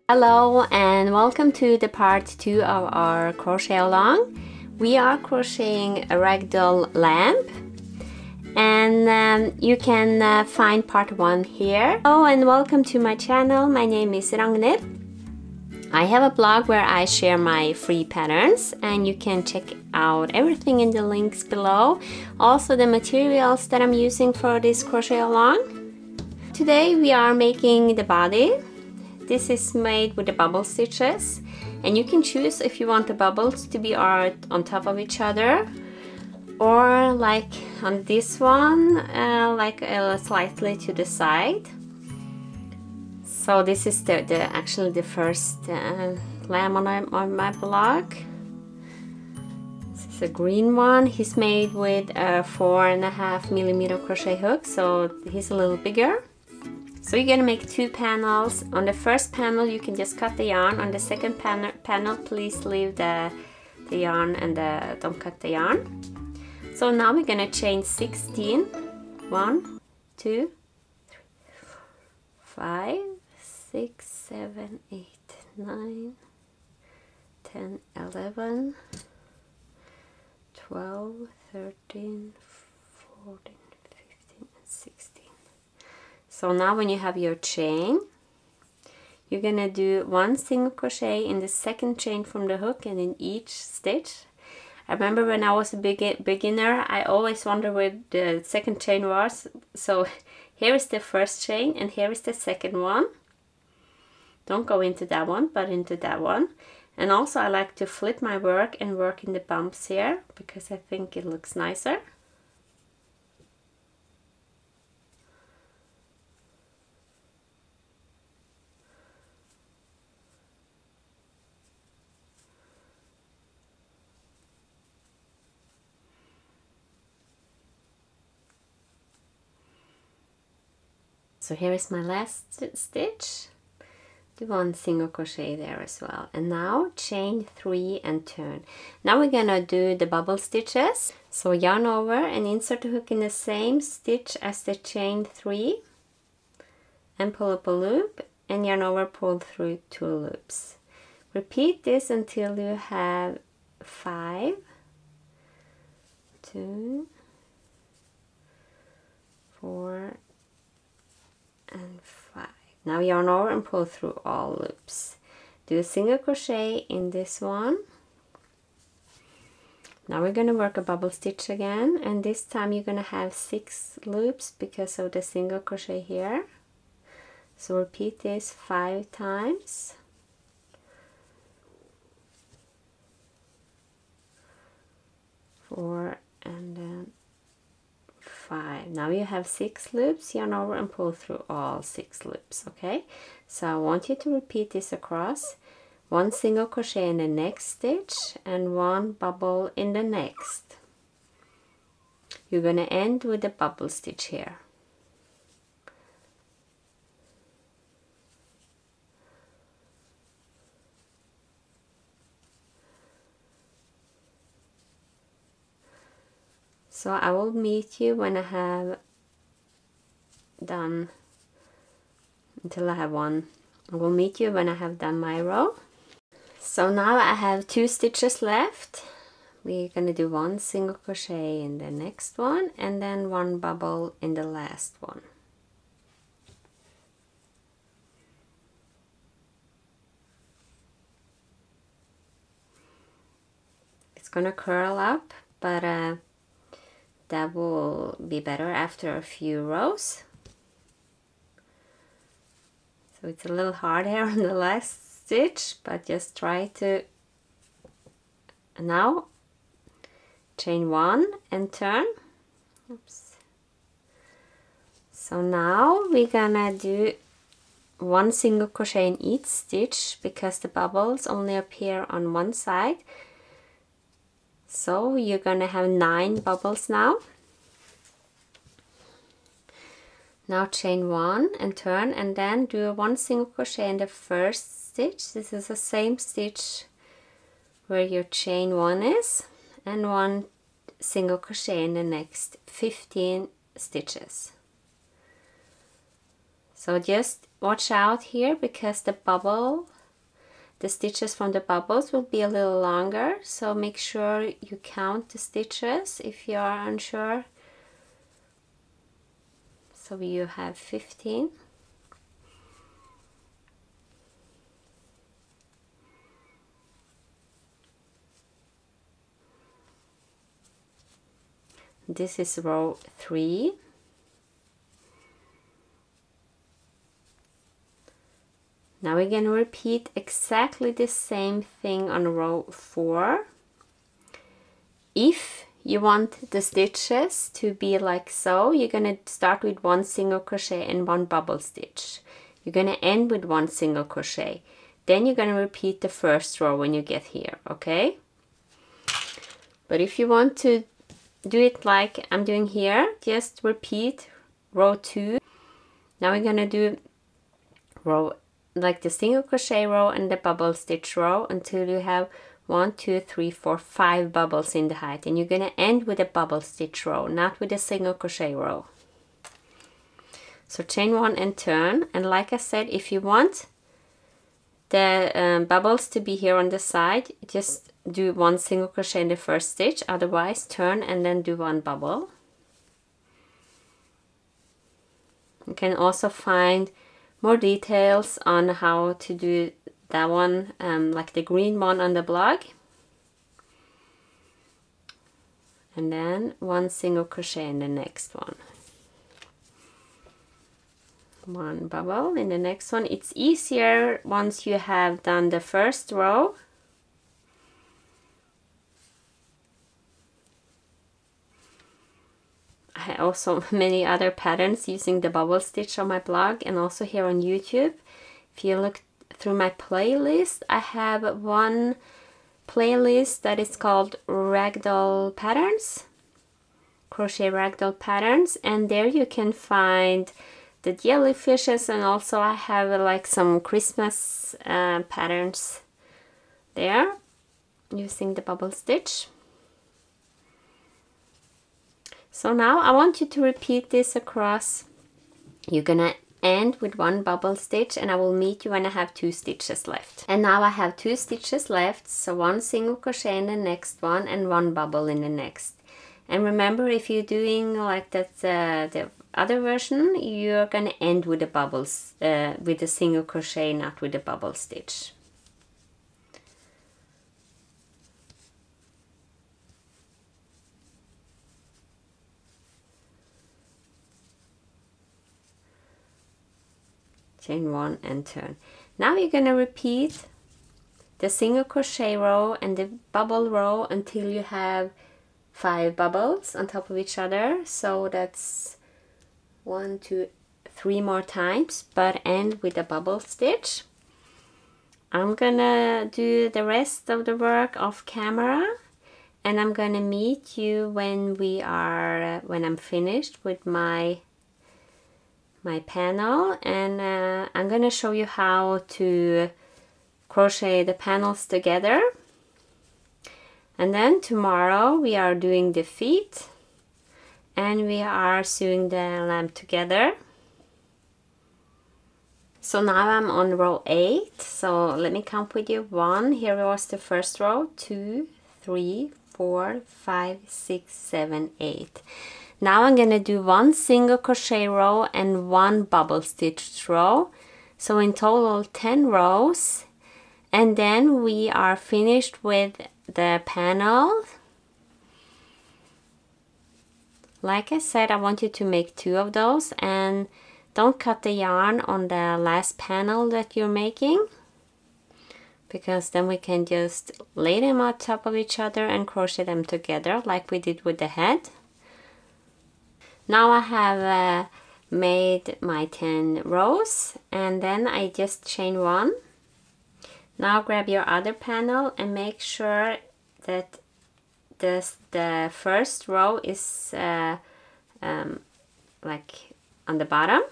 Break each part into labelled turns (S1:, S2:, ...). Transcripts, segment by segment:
S1: Hello and welcome to the part 2 of our crochet along. We are crocheting a ragdoll lamp, and you can find part 1 here. Hello and welcome to my channel. My name is Ragnhild. I have a blog where I share my free patterns, and you can check out everything in the links below. Also the materials that I'm using for this crochet along. Today we are making the body. This is made with the bubble stitches, and you can choose if you want the bubbles to be on top of each other, or like on this one, slightly to the side. So this is actually the first lamb on my blog. This is a green one. He's made with a 4.5mm crochet hook, so he's a little bigger. So you're gonna make 2 panels. On the first panel you can just cut the yarn. On the second panel please leave the yarn and don't cut the yarn. So now we're gonna chain 16. 1, 2, 3, 4, 5, 6, 7, 8, 9, 10, 11, 12, 13, 14, 15, and 16. So now when you have your chain, you're gonna do 1 single crochet in the second chain from the hook and in each stitch. I remember when I was a beginner, I always wondered where the second chain was. So here is the first chain and here is the second one. Don't go into that one, but into that one. And also I like to flip my work and work in the bumps here because I think it looks nicer. So here is my last stitch. Do 1 single crochet there as well, and now chain 3 and turn. Now we're gonna do the bubble stitches. So yarn over and insert the hook in the same stitch as the chain 3 and pull up a loop, and yarn over, pull through 2 loops. Repeat this until you have 5, 2, 4, and 5. Now yarn over and pull through all loops. Do a single crochet in this one. Now we're going to work a bubble stitch again, and this time you're going to have 6 loops because of the single crochet here. So repeat this 5 times. 4 and then 5. Now you have 6 loops, yarn over and pull through all 6 loops. Okay, so I want you to repeat this across. 1 single crochet in the next stitch and 1 bubble in the next. You're going to end with a bubble stitch here. So I will meet you when I have done, until I have 1. I will meet you when I have done my row. So now I have 2 stitches left. We're going to do 1 single crochet in the next one and then 1 bubble in the last one. It's going to curl up, but that will be better after a few rows. So it's a little hard here on the last stitch, but just try to. And now chain 1 and turn. Oops. So now we're gonna do 1 single crochet in each stitch because the bubbles only appear on one side. So you're gonna have 9 bubbles now. Now chain 1 and turn, and then do 1 single crochet in the first stitch. This is the same stitch where your chain 1 is, and 1 single crochet in the next 15 stitches. So just watch out here because the bubble the stitches from the bubbles will be a little longer, so make sure you count the stitches if you are unsure. So you have 15. This is row 3. Now we're going to repeat exactly the same thing on row 4. If you want the stitches to be like so, you're going to start with 1 single crochet and 1 bubble stitch. You're going to end with 1 single crochet. Then you're going to repeat the first row when you get here, okay? But if you want to do it like I'm doing here, just repeat row 2. Now we're going to do row like the single crochet row and the bubble stitch row until you have 1, 2, 3, 4, 5 bubbles in the height, and you're going to end with a bubble stitch row, not with a single crochet row. So chain 1 and turn, and like I said, if you want the bubbles to be here on the side, just do 1 single crochet in the first stitch, otherwise turn and then do 1 bubble. You can also find more details on how to do that one, like the green one on the blog. And then 1 single crochet in the next one. 1 bubble in the next one. It's easier once you have done the first row. I have also many other patterns using the bubble stitch on my blog and also here on YouTube. If you look through my playlist, I have one playlist that is called Ragdoll Patterns, Crochet Ragdoll Patterns, and there you can find the jellyfishes, and also I have like some Christmas patterns there using the bubble stitch. So now I want you to repeat this across. You're gonna end with 1 bubble stitch, and I will meet you when I have 2 stitches left. And now I have 2 stitches left, so 1 single crochet in the next one and 1 bubble in the next. And remember, if you're doing like that the other version, you're gonna end with the bubbles, with a single crochet, not with a bubble stitch. Chain 1 and turn. Now you're going to repeat the single crochet row and the bubble row until you have 5 bubbles on top of each other. So that's 1, 2, 3 more times, but end with a bubble stitch. I'm gonna do the rest of the work off camera, and I'm gonna meet you when when I'm finished with my panel, and I'm gonna show you how to crochet the panels together. And then tomorrow we are doing the feet, and we are sewing the lamb together. So now I'm on row 8, so let me count with you. 1, here was the first row, 2, 3, 4, 5, 6, 7, 8. Now I'm gonna do 1 single crochet row and 1 bubble stitch row, so in total 10 rows, and then we are finished with the panel. Like I said, I want you to make 2 of those, and don't cut the yarn on the last panel that you're making, because then we can just lay them on top of each other and crochet them together like we did with the head. Now I have made my 10 rows, and then I just chain 1. Now grab your other panel and make sure that the first row is like on the bottom.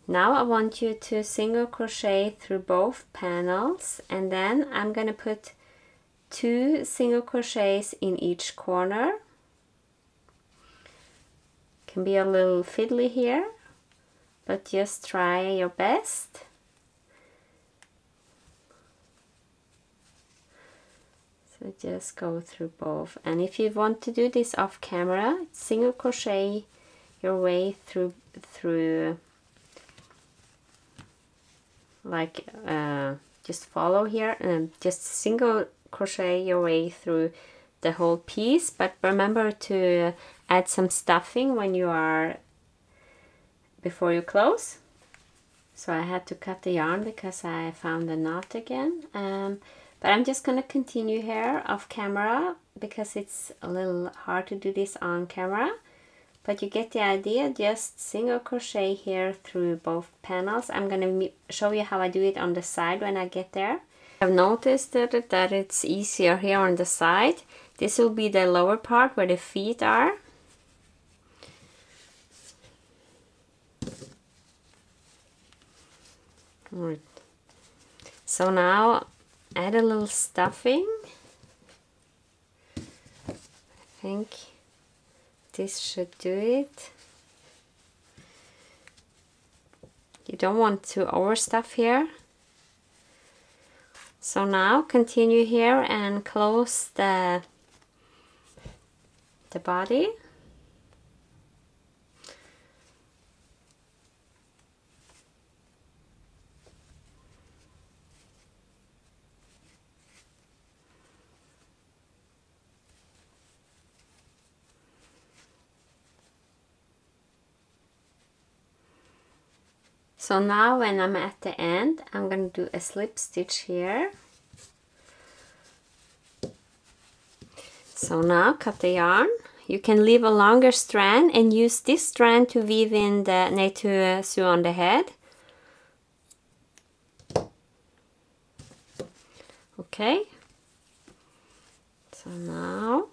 S1: Now I want you to single crochet through both panels, and then I'm gonna put 2 single crochets in each corner. Can be a little fiddly here, but just try your best. So just go through both, and if you want to do this off camera, single crochet your way through like just follow here and just single crochet your way through the whole piece, but remember to add some stuffing when you are before you close. So I had to cut the yarn because I found a knot again, but I'm just gonna continue here off camera because it's a little hard to do this on camera, but you get the idea. Just single crochet here through both panels. I'm gonna show you how I do it on the side when I get there. I've noticed that it's easier here on the side. This will be the lower part where the feet are. Right. So now add a little stuffing. I think this should do it. You don't want to overstuff here. So now continue here and close the body. So now when I'm at the end, I'm going to do a slip stitch here. So now cut the yarn. You can leave a longer strand and use this strand to weave in the knit to sew on the head. Okay. So now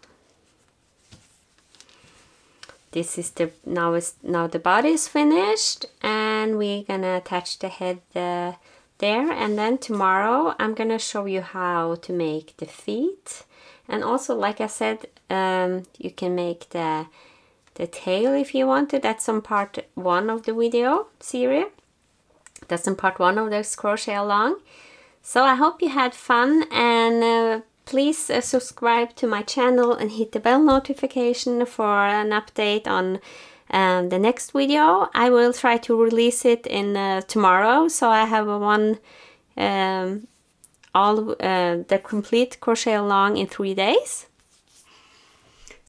S1: this is the now the body is finished, and we're gonna attach the head there, and then tomorrow I'm gonna show you how to make the feet, and also, like I said, you can make the tail if you want to. That's on part 1 of the video series. That's in part 1 of this crochet along. So I hope you had fun, and please subscribe to my channel and hit the bell notification for an update on the next video. I will try to release it in tomorrow, so I have one the complete crochet along in 3 days.